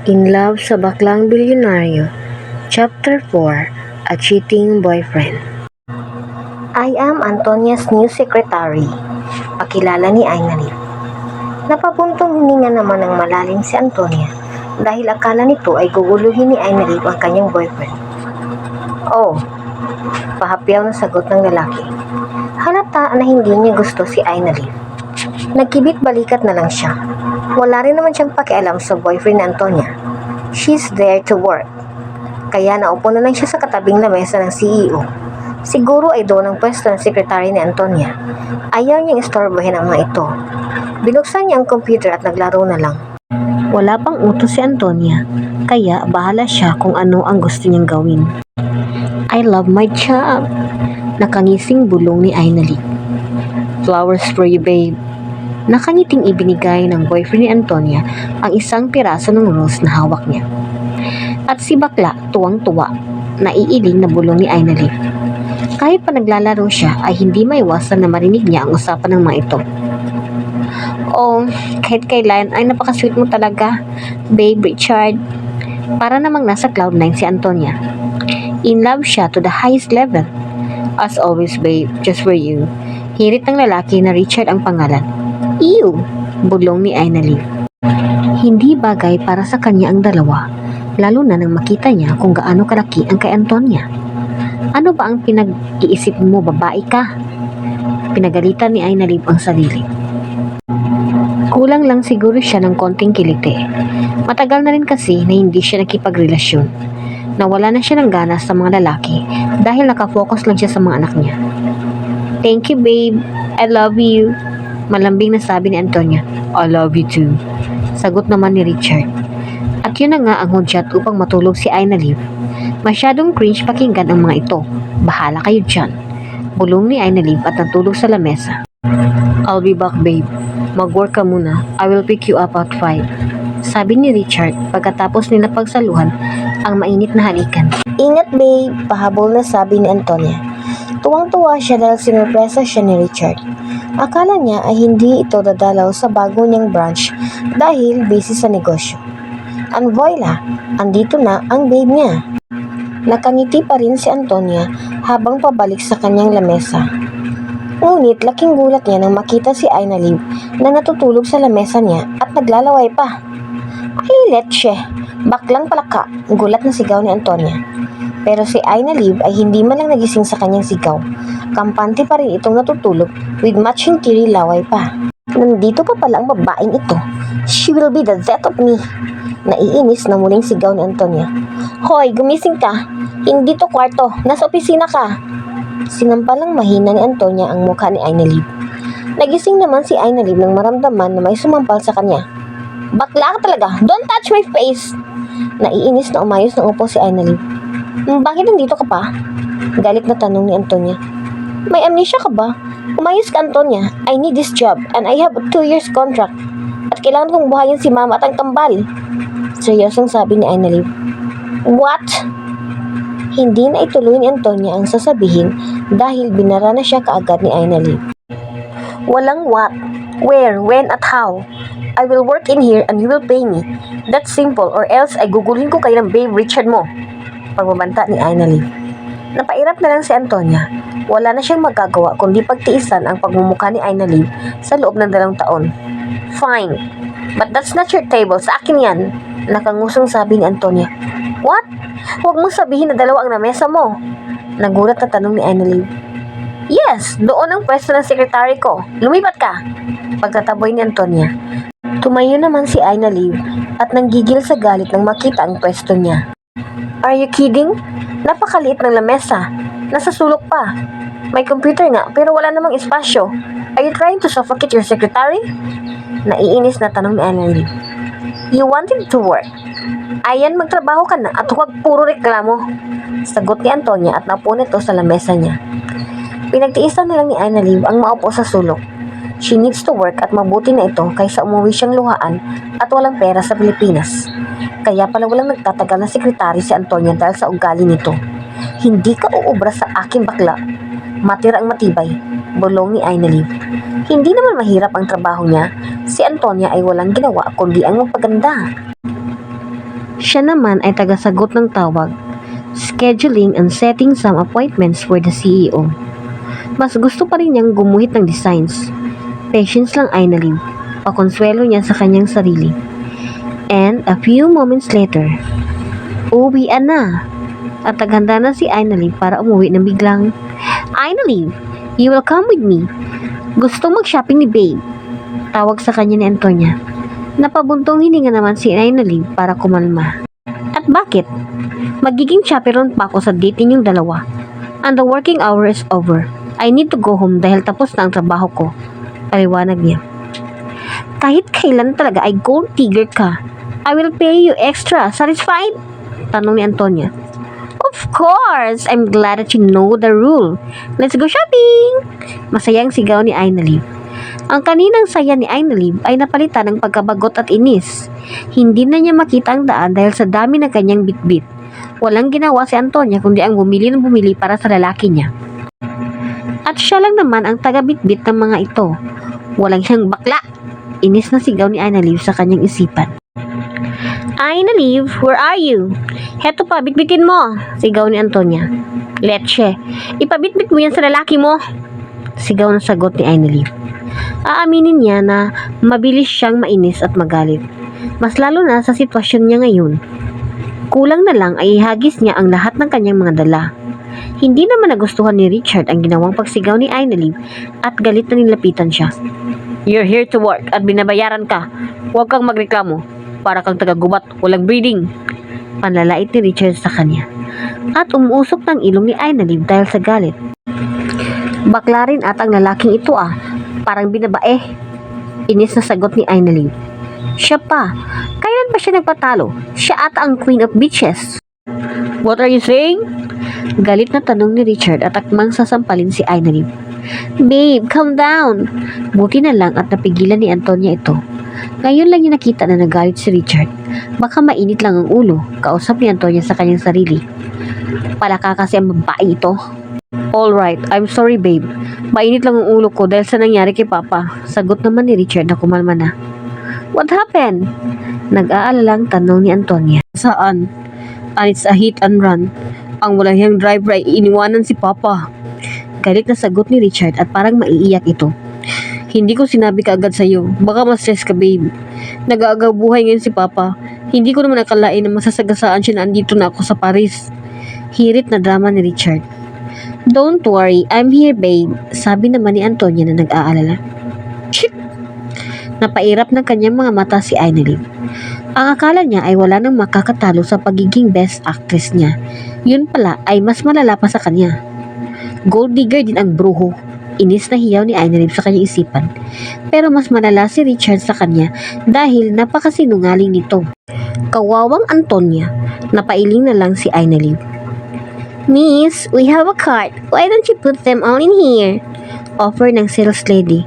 In Love sa Baklang Bilyonaryo, Chapter 4, A Cheating Boyfriend. I am Antonia's new secretary. Pakilala ni Ainali. Napapuntong hininga naman ng malalim si Antonia dahil akala nito ay guguluhin ni Ainali ang kanyang boyfriend. Oh, pahapyaw na sagot ng lalaki. Halata na hindi niya gusto si Ainali. Nagkibit balikat na lang siya. Wala rin naman siyang pakialam sa boyfriend ni Antonia. She's there to work. Kaya naupo na lang siya sa katabing lamesa ng CEO. Siguro ay doon ang pwesto ng sekretary ni Antonia. Ayaw niyang istorbohin ang mga ito. Binuksan niya ang computer at naglaro na lang. Wala pang utos si Antonia, kaya bahala siya kung ano ang gusto niyang gawin. I love my job. Nakangising bulong ni Ainali. Flowers for you, babe. Nakangiting ibinigay ng boyfriend ni Antonia ang isang piraso ng rose na hawak niya. At si bakla tuwang-tuwa, naiiling na bulong ni Ainali. Kahit pa naglalaro siya ay hindi maiwasan na marinig niya ang usapan ng mga ito. Oh, kahit kailan ay napaka-sweet mo talaga, babe Richard. Para namang nasa cloud9 si Antonia. In love siya to the highest level. As always, babe, just for you. Hirit ng lalaki na Richard ang pangalan. Ew! Bulong ni Ainali. Hindi bagay para sa kanya ang dalawa, lalo na nang makita niya kung gaano kalaki ang kay Antonia. Ano ba ang pinag-iisip mo, babae ka? Pinagalitan ni Ainali ang sarili. Kulang lang siguro siya ng konting kiliti. Matagal na rin kasi na hindi siya nakipagrelasyon. Nawala na siya ng gana sa mga lalaki dahil nakafocus lang siya sa mga anak niya. Thank you, babe. I love you. Malambing na sabi ni Antonia. I love you too. Sagot naman ni Richard. At yun na nga ang hudyat upang matulog si Ainali. Masyadong cringe pakinggan ang mga ito. Bahala kayo dyan. Bulong ni Ainali at natulog sa lamesa. I'll be back, babe. Mag-work ka muna. I will pick you up at 5. Sabi ni Richard pagkatapos nila pagsaluhan ang mainit na halikan. Ingat, babe. Pahabol na sabi ni Antonia. Tuwang-tuwa siya dahil sinurpresa siya ni Richard. Akala niya ay hindi ito dadalaw sa bago niyang branch dahil busy sa negosyo. And voila, andito na ang babe niya. Nakangiti pa rin si Antonia habang pabalik sa kanyang lamesa. Ngunit laking gulat niya nang makita si Ainali na natutulog sa lamesa niya at naglalaway pa. Ay, letse! Baklang palaka! Gulat na sigaw ni Antonia. Pero si Ainali ay hindi man lang nagising sa kanyang sigaw. Kampante pa rin itong natutulog with matching tiri laway pa. Nandito pa pala ang babaeng ito. She will be the death of me. Naiinis na muling sigaw ni Antonia. Hoy, gumising ka. Hindi to kwarto. Nasa opisina ka. Sinampalang mahina ni Antonia ang mukha ni Ainali. Nagising naman si Ainali nang maramdaman na may sumampal sa kanya. Bakla ka talaga. Don't touch my face. Naiinis na umayos ng upo si Ainali. Bakit nandito ka pa? Galit na tanong ni Antonia. May amnesia ka ba? Umayos ka, Antonia. I need this job and I have a 2 years contract. At kailangan kong buhayin si mama at ang kambal. Seryosong sabi ni Ainali. What? Hindi na ituloy ni Antonia ang sasabihin dahil binara na siya kaagad ni Ainali. Walang what, where, when at how. I will work in here and you will pay me. That's simple or else ay gugulin ko kayo ng babe Richard mo. Pagbabanta ni Ainali. Napairap na lang si Antonia. Wala na siyang magagawa kundi pagtiisan ang pagmumukha ni Ainali sa loob ng 2 taon. Fine, but that's not your table. Sa akin yan. Nakangusong sabi ni Antonia. What? Huwag mong sabihin na 2 ang namesa mo. Nagulat na tanong ni Ainali. Yes, doon ang pwesto ng sekretary ko. Lumipat ka. Pagtataboy ni Antonia. Tumayo naman si Ainali at nanggigil sa galit nang makita ang pwesto niya. Are you kidding? Napakaliit ng lamesa. Nasa sulok pa. May computer nga pero wala namang espasyo. Are you trying to suffocate your secretary? Naiinis na tanong ni Ainali. You wanted to work. Ayan, magtrabaho ka na at huwag puro reklamo. Sagot ni Antonia at naupo nito sa lamesa niya. Pinagtiisan na lang ni Ainali ang maupo sa sulok. She needs to work at mabuti na ito kaysa umuwi siyang luhaan at walang pera sa Pilipinas. Kaya pala walang nagtatagal na sekretary si Antonia dahil sa ugali nito. Hindi ka uubra sa aking bakla. Matira ang matibay, bulong ni Ainali. Hindi naman mahirap ang trabaho niya. Si Antonia ay walang ginawa kundi ang magpaganda. Siya naman ay tagasagot ng tawag, scheduling and setting some appointments for the CEO. Mas gusto pa rin niyang gumuhit ng designs. Patience lang ay naliw. Pakonsuelo niya sa kanyang sarili. And a few moments later, uwian na. At naghanda na si Ainaliv para umuwi ng biglang, Ainaliv, you will come with me. Gusto mag-shopping ni Babe. Tawag sa kanya ni Antonia. Napabuntong hininga naman si Ainaliv para kumalma. At bakit? Magiging chaperon pa ako sa date ninyong dalawa. And the working hour is over. I need to go home dahil tapos na ang trabaho ko. Paliwanag niya. Kahit kailan talaga ay gold digger ka. I will pay you extra. Satisfied? Tanong ni Antonia. Of course! I'm glad that you know the rule. Let's go shopping! Masayang sigaw ni Ainaliv. Ang kaninang saya ni Ainaliv ay napalitan ng pagkabagot at inis. Hindi na niya makita ang daan dahil sa dami ng kanyang bitbit. Walang ginawa si Antonia kundi ang bumili ng bumili para sa lalaki niya. At siya lang naman ang taga-bitbit ng mga ito. Walang siyang bakla. Inis na sigaw ni Ainaliv sa kanyang isipan. Ainaliv, where are you? Heto pa, bitbitin mo. Sigaw ni Antonia. Leche, ipabitbit mo yan sa lalaki mo. Sigaw na sagot ni Ainaliv. Aaminin niya na mabilis siyang mainis at magalit. Mas lalo na sa sitwasyon niya ngayon. Kulang na lang ay ihagis niya ang lahat ng kanyang mga dala. Hindi naman nagustuhan ni Richard ang ginawang pagsigaw ni Ainaliv at galit na nilapitan siya. You're here to work at binabayaran ka. Huwag kang magreklamo. Para kang tagagubat, walang breeding. Panlalait ni Richard sa kanya. At umuusok ng ilong ni Ainaliv dahil sa galit. Bakla rin at ang lalaking ito parang binabae. Inis na sagot ni Ainaliv. Siya pa. Kailan ba siya nagpatalo? Siya ata ang queen of bitches. What are you saying? Galit na tanong ni Richard at akmang sasampalin si Ainaliv. Babe, calm down. Buti na lang at napigilan ni Antonia ito. Ngayon lang niya nakita na nagalit si Richard. Baka mainit lang ang ulo. Kausap ni Antonia sa kanyang sarili. Palaka kasi ang babae ito. Alright, I'm sorry babe. Mainit lang ang ulo ko dahil sa nangyari kay Papa. Sagot naman ni Richard na kumalma na. What happened? Nag-aalalang tanong ni Antonia. Saan? And it's a hit and run. Ang walahiyang driver ay iniwanan si Papa. Galit na sagot ni Richard at parang maiiyak ito. Hindi ko sinabi kaagad sa'yo. Baka ma-stress ka babe. Nag-aagaw buhay ngayon si Papa. Hindi ko naman nakalain na masasagasaan siya na andito na ako sa Paris. Hirit na drama ni Richard. Don't worry, I'm here babe. Sabi naman ni Antonia na nag-aalala. Shit! Napairap ng kanyang mga mata si Ainaliv. Ang akala niya ay wala nang makakatalo sa pagiging best actress niya. Yun pala ay mas malala pa sa kanya. Gold digger din ang bruho. Inis na hiyaw ni Ainaliv sa kanyang isipan. Pero mas malala si Richard sa kanya dahil napakasinungaling nito. Kawawang Antonia, napailing na lang si Ainaliv. Miss, we have a cart. Why don't you put them all in here? Offer ng sales lady.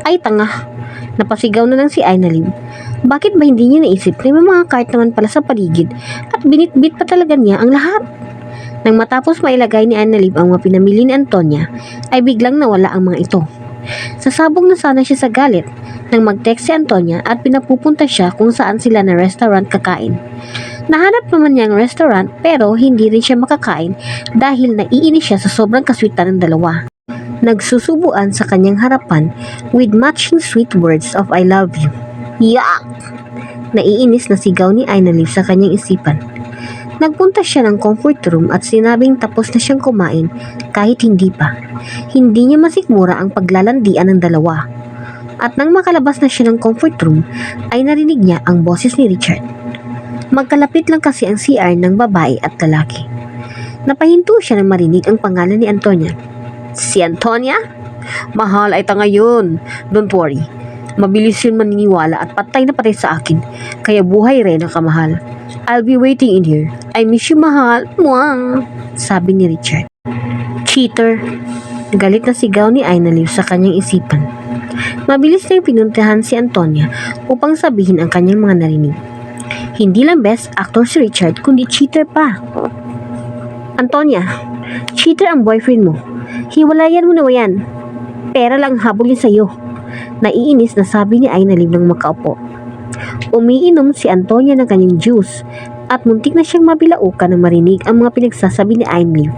Ay tanga. Napasigaw na lang si Ainaliv. Bakit ba hindi niya naisip na may mga cart naman pala sa paligid at binitbit pa talaga niya ang lahat? Nang matapos mailagay ni Ainaliv ang mga pinamili ni Antonia, ay biglang nawala ang mga ito. Sasabog na sana siya sa galit nang mag-text si Antonia at pinapupunta siya kung saan sila na restaurant kakain. Nahanap naman niya ang restaurant pero hindi rin siya makakain dahil naiinis siya sa sobrang kaswitan ng dalawa. Nagsusubuan sa kanyang harapan with matching sweet words of I love you. Yuck! Naiinis na sigaw ni Ainaliv sa kanyang isipan. Nagpunta siya ng comfort room at sinabing tapos na siyang kumain kahit hindi pa. Hindi niya masikmura ang paglalandian ng dalawa. At nang makalabas na siya ng comfort room, ay narinig niya ang boses ni Richard. Magkalapit lang kasi ang CR ng babae at lalaki. Napahinto siya nang marinig ang pangalan ni Antonia. Si Antonia? Mahal ay tanga yun. Don't worry. Mabilis yun maniniwala at patay na patay sa akin. Kaya buhay rin ang kamahal. I'll be waiting in here. I miss you, mahal. Mwah! Sabi ni Richard. Cheater. Galit na sigaw ni Ainaliv sa kanyang isipan. Mabilis niyang pinuntahan si Antonia upang sabihin ang kanyang mga narinig. Hindi lang best actor si Richard kundi cheater pa. Antonia, cheater ang boyfriend mo. Hiwalayan mo na yan. Pera lang habol yun sa'yo. Naiinis na sabi ni Ainaliv ng makaupo. Umiinom si Antonia ng kanyang juice at muntik na siyang mabilaukan nang marinig ang mga pinagsasabi ni Ainliv.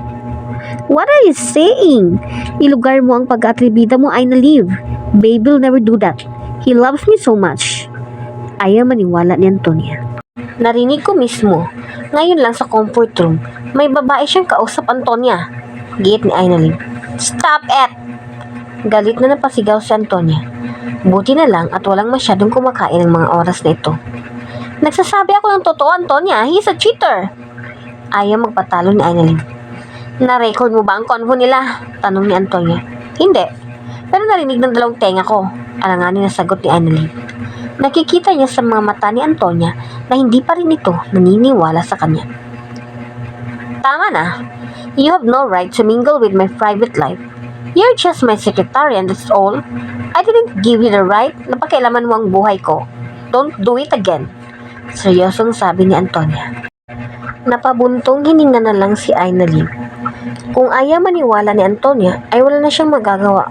What are you saying? Ilugar mo ang pag-atribida mo, Ainliv. Babe will never do that. He loves me so much. Ayaw maniwala ni Antonia. Narinig ko mismo. Ngayon lang sa comfort room, may babae siyang kausap, Antonia. Giit ni Ainliv. Stop it! Galit na napasigaw si Antonia. Buti na lang at walang masyadong kumakain ng mga oras na ito. Nagsasabi ako ng totoo, Antonia. He's a cheater. Ayaw magpatalo ni Ainliv. Na-record mo ba ang convo nila? Tanong ni Antonia. Hindi. Pero narinig ng dalawang tenga ko. Alanganin na sagot ni Ainliv. Nakikita niya sa mga mata ni Antonia na hindi pa rin ito naniniwala sa kanya. Tama na. You have no right to mingle with my private life. You're just my secretary and that's all. I didn't give you the right na pakialaman mo ang buhay ko. Don't do it again. Seryosong sabi ni Antonia. Napabuntong hininga na lang si Ainliv. Kung ayaw maniwala ni Antonia, ay wala na siyang magagawa.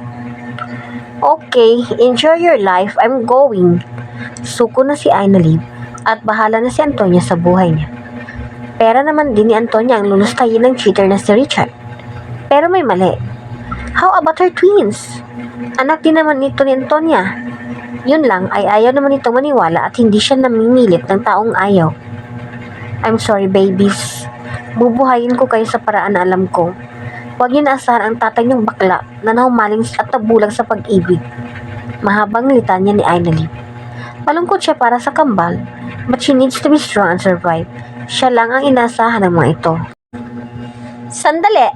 Okay, enjoy your life. I'm going. Suko na si Ainliv at bahala na si Antonia sa buhay niya. Pera naman din ni Antonia ang lulustayin ng cheater na si Richard. Pero may mali. How about her twins? Anak din naman nito ni Antonia. Yun lang ay ayaw naman itong maniwala at hindi siya namimilit ng taong ayaw. I'm sorry, babies. Bubuhayin ko kayo sa paraan na alam ko. Huwag niyo naasahan ang tatay niyong bakla na nahumaling at nabulag sa pag-ibig. Mahabang litanya ni Ainliv. Malungkot siya para sa kambal, but she needs to be strong and survive. Siya lang ang inaasahan ng mga ito. Sandali!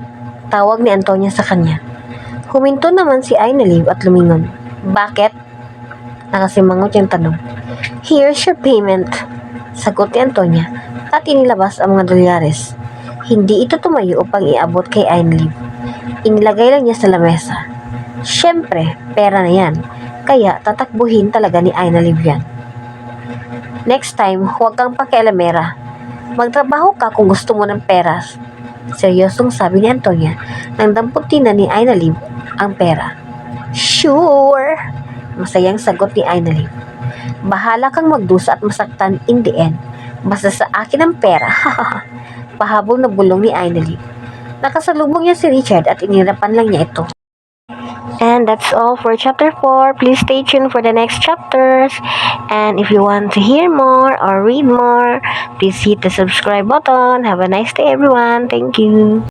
Tawag ni Antonia sa kanya. Huminto naman si Ainliv at lumingon. Bakit? Nakasimangot yung tanong. Here's your payment. Sagot ni Antonia at inilabas ang mga dolyares. Hindi ito tumayo upang iabot kay Ainliv. Inilagay lang niya sa lamesa. Siyempre, pera na yan. Kaya tatakbuhin talaga ni Ainliv yan. Next time, huwag kang pakialamera. Magtrabaho ka kung gusto mo ng peras. Seryosong sabi ni Antonia nang damputin na ni Ainliv ang pera. Sure! Masayang sagot ni Ainliv. Bahala kang magdusa at masaktan in the end. Basta sa akin ang pera. Pahabol na bulong ni Ainliv. Nakasalubong niya si Richard at inirapan lang niya ito. And that's all for chapter 4. Please stay tuned for the next chapters. And if you want to hear more or read more, please hit the subscribe button. Have a nice day, everyone. Thank you.